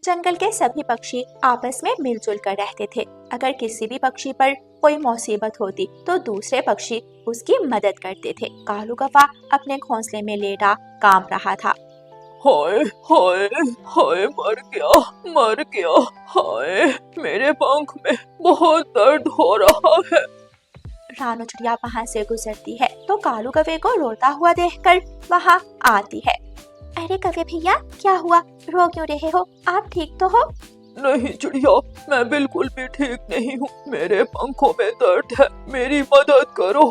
जंगल के सभी पक्षी आपस में मिलजुल कर रहते थे। अगर किसी भी पक्षी पर कोई मुसीबत होती तो दूसरे पक्षी उसकी मदद करते थे। कालू कौवा अपने घोंसले में लेटा कांप रहा था। हाय हाय हाय, मर गया, हाय मेरे पंख में बहुत दर्द हो रहा है। रानू चिड़िया वहाँ से गुजरती है तो कालू कौवे को रोता हुआ देखकर वहाँ आती है। अरे कौवे भैया, क्या हुआ, रो क्यों रहे हो? आप ठीक तो हो? नहीं चिड़िया, मैं बिल्कुल भी ठीक नहीं हूँ, मेरे पंखों में दर्द है, मेरी मदद करो।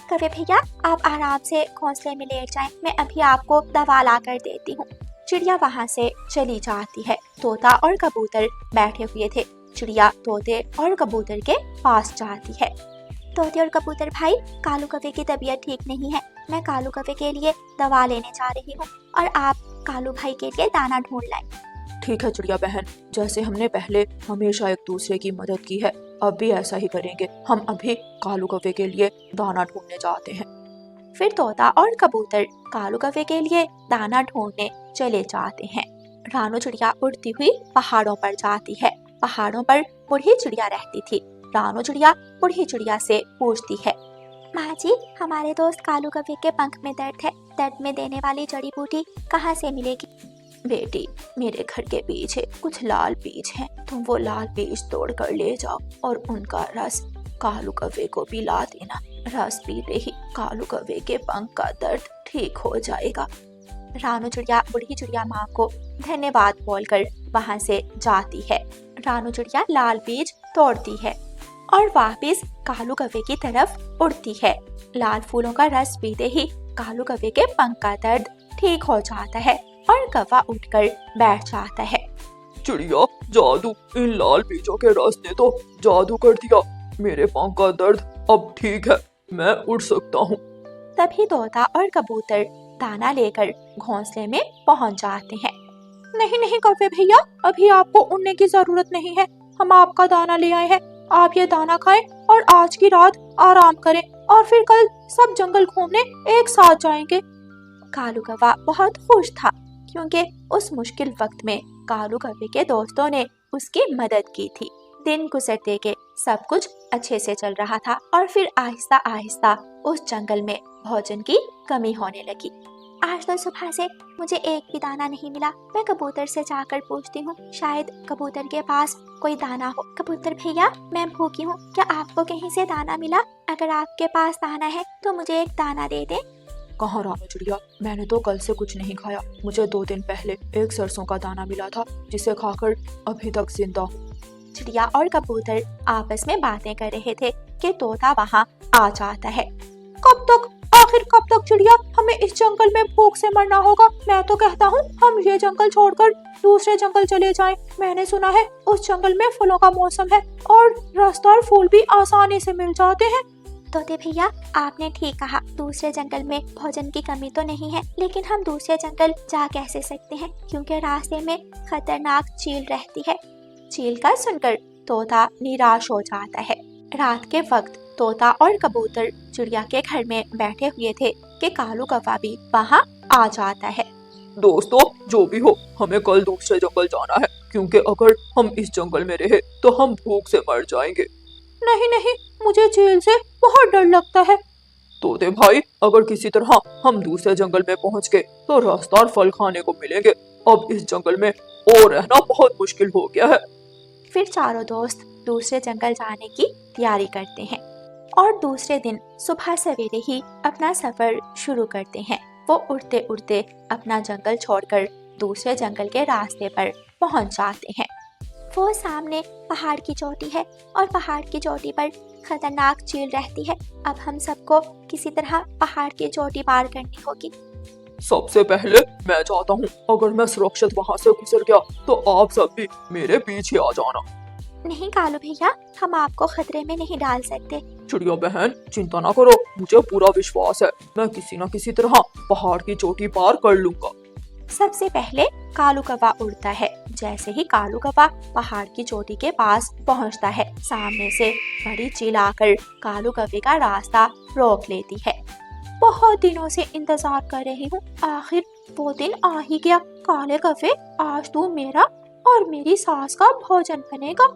कौवे भैया, आप आराम से घोंसले में लेट जाएं, मैं अभी आपको दवा ला कर देती हूँ। चिड़िया वहाँ से चली जाती है। तोता और कबूतर बैठे हुए थे। चिड़िया तोते और कबूतर के पास जाती है। तोते और कबूतर भाई, कालू कौवे की तबीयत ठीक नहीं है, मैं कालू कौवे के लिए दवा लेने जा रही हूँ और आप कालू भाई के लिए दाना ढूंढ लाएं। ठीक है चिड़िया बहन, जैसे हमने पहले हमेशा एक दूसरे की मदद की है, अब भी ऐसा ही करेंगे। हम अभी कालू कौवे के लिए दाना ढूंढने जाते हैं। फिर तोता और कबूतर कालू कौवे के लिए दाना ढूंढने चले जाते हैं। रानू चिड़िया उड़ती हुई पहाड़ों पर जाती है। पहाड़ों पर बूढ़ी चिड़िया रहती थी। रानू चिड़िया बूढ़ी चिड़िया से पूछती है, माँ जी, हमारे दोस्त कालू कौवे के पंख में दर्द है, दर्द में देने वाली जड़ी बूटी कहाँ से मिलेगी? बेटी, मेरे घर के पीछे कुछ लाल बीज हैं, तुम वो लाल बीज तोड़ कर ले जाओ और उनका रस कालू कौवे को पिला देना। रस पीते ही कालू कौवे के पंख का दर्द ठीक हो जाएगा। रानू चिड़िया बूढ़ी चिड़िया माँ को धन्यवाद बोलकर वहाँ से जाती है। रानू चिड़िया लाल बीज तोड़ती है और वापस कालू कौवे की तरफ उड़ती है। लाल फूलों का रस पीते ही कालू कौवे के पंख का दर्द ठीक हो जाता है और कौवा उठकर बैठ जाता है। चिड़िया, जादू, इन लाल बीजों के रस ने तो जादू कर दिया, मेरे पंख का दर्द अब ठीक है, मैं उड़ सकता हूँ। तभी तोता और कबूतर दाना लेकर घोंसले में पहुँच जाते हैं। नहीं नहीं कौवे भैया, अभी आपको उड़ने की जरूरत नहीं है, हम आपका दाना ले आए हैं, आप ये दाना खाएं और आज की रात आराम करें और फिर कल सब जंगल घूमने एक साथ जाएंगे। कालू कौवा बहुत खुश था क्योंकि उस मुश्किल वक्त में कालू कौवे के दोस्तों ने उसकी मदद की थी। दिन गुजरते के सब कुछ अच्छे से चल रहा था और फिर आहिस्ता आहिस्ता उस जंगल में भोजन की कमी होने लगी। आज तो सुबह से मुझे एक भी दाना नहीं मिला, मैं कबूतर से जाकर पूछती हूँ, शायद कबूतर के पास कोई दाना हो। कबूतर भैया, मैं भूखी हूँ, क्या आपको कहीं से दाना मिला? अगर आपके पास दाना है तो मुझे एक दाना दे दे। कहाँ रानू चिड़िया, मैंने तो कल से कुछ नहीं खाया, मुझे 2 दिन पहले एक सरसों का दाना मिला था जिसे खाकर अभी तक जिंदा हूँ। चिड़िया और कबूतर आपस में बातें कर रहे थे कि तोता वहाँ आ जाता है। आखिर कब तक चिड़िया, हमें इस जंगल में भूख से मरना होगा। मैं तो कहता हूँ हम ये जंगल छोड़कर दूसरे जंगल चले जाएं। मैंने सुना है उस जंगल में फूलों का मौसम है और रसदार फूल भी आसानी से मिल जाते हैं। तोते भैया, आपने ठीक कहा, दूसरे जंगल में भोजन की कमी तो नहीं है, लेकिन हम दूसरे जंगल जा कैसे सकते हैं क्योंकि रास्ते में खतरनाक चील रहती है। चील का सुनकर तोता निराश हो जाता है। रात के वक्त तोता और कबूतर चिड़िया के घर में बैठे हुए थे कि कालू कौवा भी वहाँ आ जाता है। दोस्तों, जो भी हो, हमें कल दूसरे जंगल जाना है क्योंकि अगर हम इस जंगल में रहे तो हम भूख से मर जाएंगे। नहीं नहीं, मुझे चील से बहुत डर लगता है। तोते भाई, अगर किसी तरह हम दूसरे जंगल में पहुँच गए तो रसदार फल खाने को मिलेंगे। अब इस जंगल में और रहना बहुत मुश्किल हो गया है। फिर चारों दोस्त दूसरे जंगल जाने की तैयारी करते हैं और दूसरे दिन सुबह सवेरे ही अपना सफर शुरू करते हैं। वो उड़ते उड़ते अपना जंगल छोड़कर दूसरे जंगल के रास्ते पर पहुंच जाते हैं। वो सामने पहाड़ की चोटी है और पहाड़ की चोटी पर खतरनाक चील रहती है। अब हम सबको किसी तरह पहाड़ की चोटी पार करनी होगी। सबसे पहले मैं चाहता हूँ, अगर मैं सुरक्षित वहाँ से गुजर गया तो आप सब भी मेरे पीछे आ जाना। नहीं कालू भैया, हम आपको खतरे में नहीं डाल सकते। चिड़िया बहन, चिंता ना करो, मुझे पूरा विश्वास है, मैं किसी न किसी तरह पहाड़ की चोटी पार कर लूंगा। सबसे पहले कालू कौवा उड़ता है। जैसे ही कालू कौवा पहाड़ की चोटी के पास पहुंचता है, सामने से बड़ी चील आकर कालू कौवे का रास्ता रोक लेती है। बहुत दिनों से इंतजार कर रही हूँ, आखिर वो दिन आ ही गया। काले कौवे, आज तू मेरा और मेरी सास का भोजन बनेगा।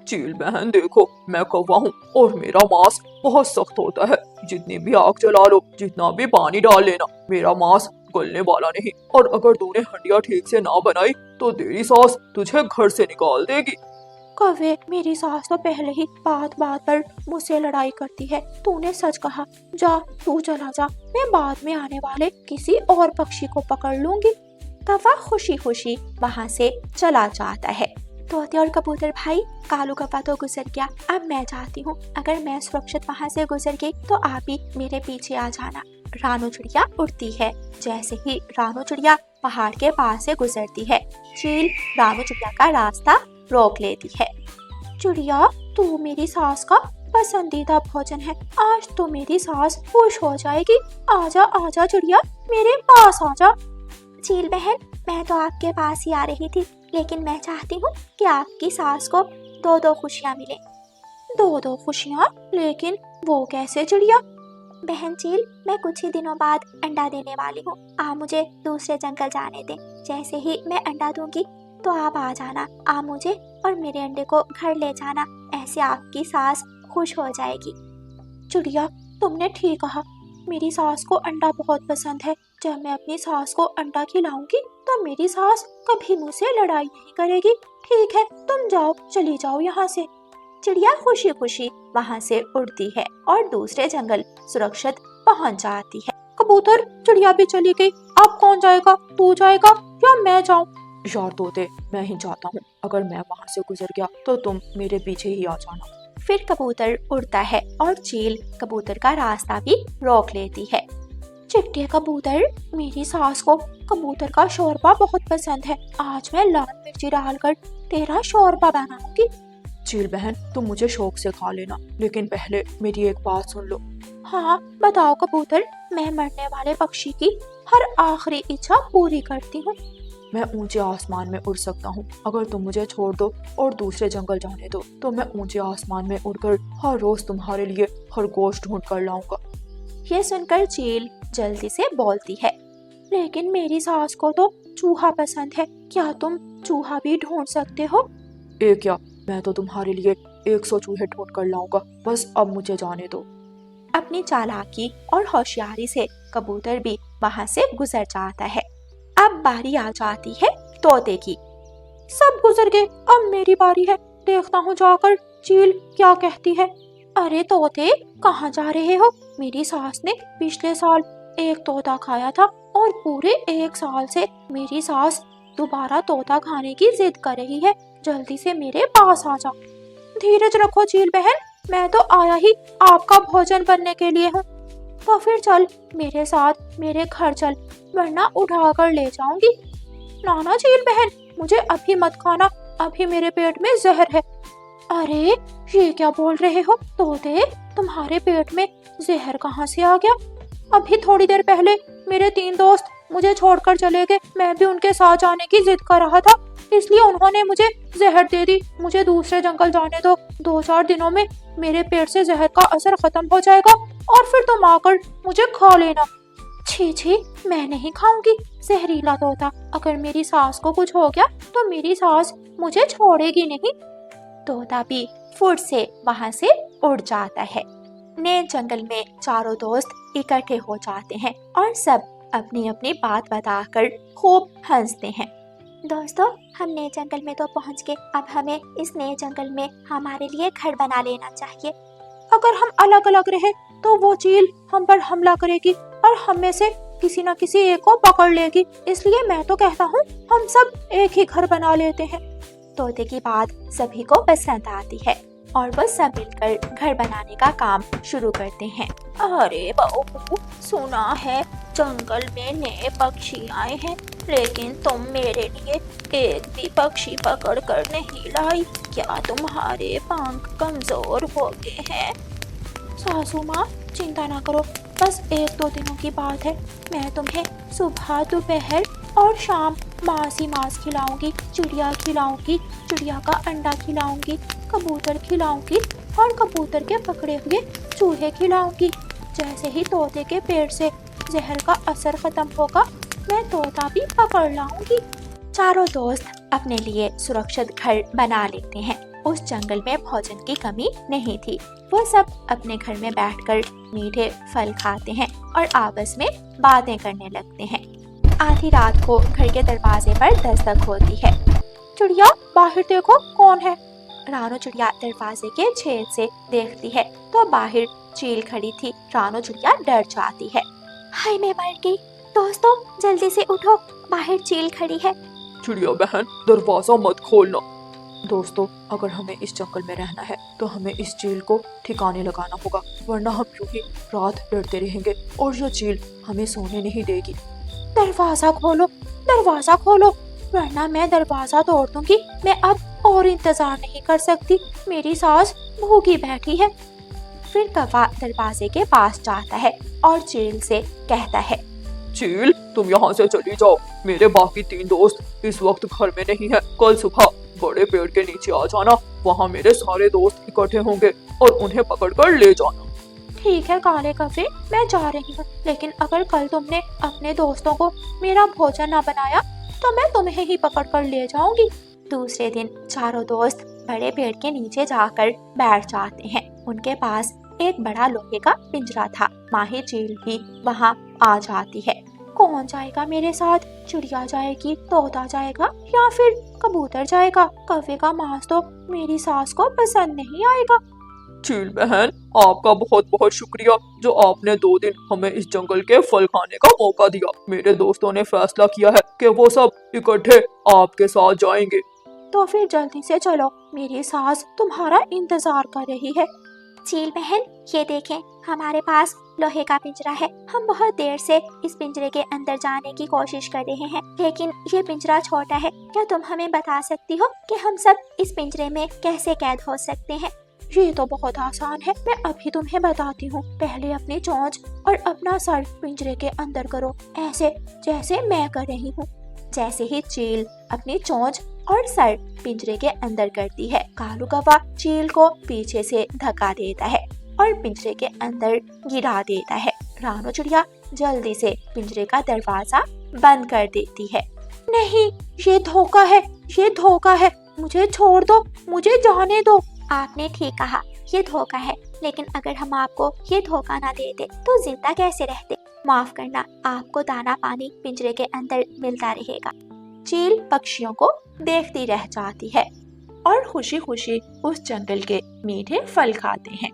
चील बहन देखो, मैं कौवा हूँ और मेरा मांस बहुत सख्त होता है। जितनी भी आग जला लो, जितना भी पानी डाल लेना, मेरा मांस गलने वाला नहीं। और अगर तूने हंडिया ठीक से ना बनाई तो तेरी सास तुझे घर से निकाल देगी। कौवे, मेरी सास तो पहले ही बात बात पर मुझसे लड़ाई करती है। तूने सच कहा, जा तू चला जा, मैं बाद में आने वाले किसी और पक्षी को पकड़ लूंगी। कौवा खुशी खुशी वहाँ से चला जाता है। तोते और कबूतर भाई, कालू कौवा तो गुजर गया, अब मैं जाती हूँ। अगर मैं सुरक्षित वहाँ से गुजर गई तो आप भी मेरे पीछे आ जाना। रानू चिड़िया उड़ती है। जैसे ही रानू चिड़िया पहाड़ के पास से गुजरती है, चील रानू चिड़िया का रास्ता रोक लेती है। चिड़िया, तू मेरी सास का पसंदीदा भोजन है, आज तो मेरी सास खुश हो जाएगी। आजा आजा चिड़िया, मेरे पास आजा। चील बहन, मैं तो आपके पास ही आ रही थी, लेकिन मैं चाहती हूँ कि आपकी सास को दो दो खुशियाँ मिले। दो दो खुशियाँ? लेकिन वो कैसे चिड़िया? बहन चील, मैं कुछ ही दिनों बाद अंडा देने वाली हूँ। आप मुझे दूसरे जंगल जाने दें। जैसे ही मैं अंडा दूंगी तो आप आ जाना। आप मुझे और मेरे अंडे को घर ले जाना, ऐसे आपकी सास खुश हो जाएगी। चिड़िया, तुमने ठीक कहा, मेरी सास को अंडा बहुत पसंद है। जब मैं अपनी सास को अंडा खिलाऊंगी तो मेरी सास कभी मुझसे लड़ाई नहीं करेगी। ठीक है, तुम जाओ, चली जाओ यहाँ से। चिड़िया खुशी खुशी वहाँ से उड़ती है और दूसरे जंगल सुरक्षित पहुँच जाती है। कबूतर, चिड़िया भी चली गई, अब कौन जाएगा? तू जाएगा या मैं जाऊँ? यार तोते, मैं ही जाता हूँ। अगर मैं वहाँ से गुजर गया तो तुम मेरे पीछे ही आ जाना। फिर कबूतर उड़ता है और चील कबूतर का रास्ता भी रोक लेती है। चिट्टे कबूतर, मेरी सास को कबूतर का शोरबा बहुत पसंद है। आज मैं लाल मिर्ची डालकर तेरा शोरबा बनाऊंगी। चील बहन, तुम मुझे शौक से खा लेना, लेकिन पहले मेरी एक बात सुन लो। हाँ बताओ कबूतर, मैं मरने वाले पक्षी की हर आखिरी इच्छा पूरी करती हूँ। मैं ऊंचे आसमान में उड़ सकता हूँ। अगर तुम मुझे छोड़ दो और दूसरे जंगल जाने दो तो मैं ऊंचे आसमान में उड़कर हर रोज तुम्हारे लिए खरगोश ढूंढ कर लाऊंगा। ये सुनकर चील जल्दी से बोलती है, लेकिन मेरी सास को तो चूहा पसंद है, क्या तुम चूहा भी ढूंढ सकते हो? क्या, मैं तो तुम्हारे लिए 100 चूहे ढूंढ कर लाऊंगा, बस अब मुझे जाने दो। अपनी चालाकी और होशियारी से कबूतर भी वहाँ से गुजर जाता है। अब बारी आ जाती है तोते की। सब गुजर गए, अब मेरी बारी है, देखता हूँ जाकर चील क्या कहती है। अरे तोते, कहाँ जा रहे हो? मेरी सास ने पिछले साल एक तोता खाया था और पूरे 1 साल से मेरी सास दोबारा तोता खाने की जिद कर रही है। जल्दी से मेरे पास आ जा। धीरज रखो चील बहन, मैं तो आया ही आपका भोजन बनने के लिए हूँ। तो फिर चल मेरे साथ, मेरे घर चल, वरना उठा कर ले जाऊंगी। नाना चील बहन, मुझे अभी मत खाना, अभी मेरे पेट में जहर है। अरे ये क्या बोल रहे हो तोते, तुम्हारे पेट में जहर कहाँ से आ गया? अभी थोड़ी देर पहले मेरे 3 दोस्त मुझे छोड़कर चले गए, मैं भी उनके साथ जाने की जिद कर रहा था, इसलिए उन्होंने मुझे जहर दे दी। मुझे दूसरे जंगल जाने दो, 2-4 दिनों में मेरे पेट से जहर का असर खत्म हो जाएगा और फिर तुम आकर मुझे खा लेना। छी छी, मैं नहीं खाऊंगी जहरीला तोता। अगर मेरी सास को कुछ हो गया तो मेरी सास मुझे छोड़ेगी नहीं। तोता भी फुर्र से वहाँ से उड़ जाता है। नए जंगल में चारों दोस्त इकट्ठे हो जाते हैं और सब अपनी अपनी बात बताकर खूब हंसते हैं। दोस्तों, हम नए जंगल में तो पहुँच गए, अब हमें इस नए जंगल में हमारे लिए घर बना लेना चाहिए। अगर हम अलग अलग रहे तो वो चील हम पर हमला करेगी और हम में से किसी न किसी एक को पकड़ लेगी, इसलिए मैं तो कहता हूँ हम सब एक ही घर बना लेते हैं। तोते की बात सभी को पसंद आती है और वो सब मिलकर घर बनाने का काम शुरू करते हैं। अरे बहू, सुना है जंगल में नए पक्षी आए हैं, लेकिन तुम मेरे लिए एक भी पक्षी पकड़ कर नहीं लाई, क्या तुम्हारे पंख कमजोर हो गए हैं? सासू माँ, चिंता ना करो, बस 1-2 दिनों की बात है। मैं तुम्हें सुबह, दोपहर और शाम मांस ही मांस खिलाऊंगी, चिड़िया खिलाऊंगी, चिड़िया का अंडा खिलाऊंगी, कबूतर खिलाऊंगी और कबूतर के पकड़े हुए चूहे खिलाऊंगी। जैसे ही तोते के पेट से जहर का असर खत्म होगा, मैं तोता भी पकड़ लाऊंगी। चारों दोस्त अपने लिए सुरक्षित घर बना लेते हैं। उस जंगल में भोजन की कमी नहीं थी। वो सब अपने घर में बैठकर मीठे फल खाते हैं और आपस में बातें करने लगते हैं। आधी रात को घर के दरवाजे पर दस्तक होती है। चिड़िया, बाहर देखो कौन है। रानो चिड़िया दरवाजे के छेद से देखती है तो बाहर चील खड़ी थी। रानो चिड़िया डर जाती है। हाय, मैं मर गई। दोस्तों जल्दी से उठो, बाहर चील खड़ी है। चिड़िया बहन, दरवाजा मत खोलना। दोस्तों, अगर हमें इस जंगल में रहना है तो हमें इस चील को ठिकाने लगाना होगा, वरना हम यूं ही रात डरते रहेंगे और ये चील हमें सोने नहीं देगी। दरवाजा खोलो, दरवाजा खोलो, वरना मैं दरवाजा तोड़ दूंगी। मैं अब और इंतजार नहीं कर सकती। मेरी सास भूखी बैठी है। फिर कौवा दरवाजे के पास जाता है और चील से कहता है, चील, तुम यहाँ से चली जाओ। मेरे बाकी 3 दोस्त इस वक्त घर में नहीं है। कल सुबह बड़े पेड़ के नीचे आ जाना, वहाँ मेरे सारे दोस्त इकट्ठे होंगे और उन्हें पकड़कर ले जाना। ठीक है काले कौवे, मैं जा रही हूँ, लेकिन अगर कल तुमने अपने दोस्तों को मेरा भोजन न बनाया तो मैं तुम्हें ही पकड़ कर ले जाऊंगी। दूसरे दिन चारों दोस्त बड़े पेड़ के नीचे जाकर बैठ जाते हैं। उनके पास एक बड़ा लोहे का पिंजरा था। माही चील भी वहाँ आ जाती है। कौन जाएगा मेरे साथ? चिड़िया जाएगी, तोता जाएगा या फिर कबूतर जाएगा? कौवे का मांस तो मेरी सास को पसंद नहीं आएगा। चील बहन, आपका बहुत बहुत शुक्रिया जो आपने 2 दिन हमें इस जंगल के फल खाने का मौका दिया। मेरे दोस्तों ने फैसला किया है कि वो सब इकट्ठे आपके साथ जाएंगे। तो फिर जल्दी से चलो, मेरी सास तुम्हारा इंतजार कर रही है। चील बहन, ये देखें, हमारे पास लोहे का पिंजरा है। हम बहुत देर से इस पिंजरे के अंदर जाने की कोशिश कर रहे हैं, लेकिन ये पिंजरा छोटा है। क्या तुम हमें बता सकती हो कि हम सब इस पिंजरे में कैसे कैद हो सकते हैं? ये तो बहुत आसान है, मैं अभी तुम्हें बताती हूँ। पहले अपनी चोंच और अपना सर पिंजरे के अंदर करो, ऐसे जैसे मैं कर रही हूँ। जैसे ही चील अपनी चोंच और सर पिंजरे के अंदर करती है, कालू कौवा चील को पीछे से धक्का देता है और पिंजरे के अंदर गिरा देता है। रानो चिड़िया जल्दी से पिंजरे का दरवाजा बंद कर देती है। नहीं, ये धोखा है, ये धोखा है, मुझे छोड़ दो, मुझे जाने दो। आपने ठीक कहा, ये धोखा है, लेकिन अगर हम आपको ये धोखा ना देते तो जिंदा कैसे रहते? माफ करना, आपको दाना पानी पिंजरे के अंदर मिलता रहेगा। चील पक्षियों को देखती रह जाती है और खुशी खुशी उस जंगल के मीठे फल खाते हैं।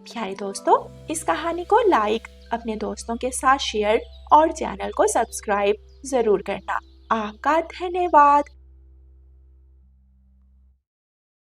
प्यारे दोस्तों, इस कहानी को लाइक, अपने दोस्तों के साथ शेयर और चैनल को सब्सक्राइब जरूर करना। आपका धन्यवाद।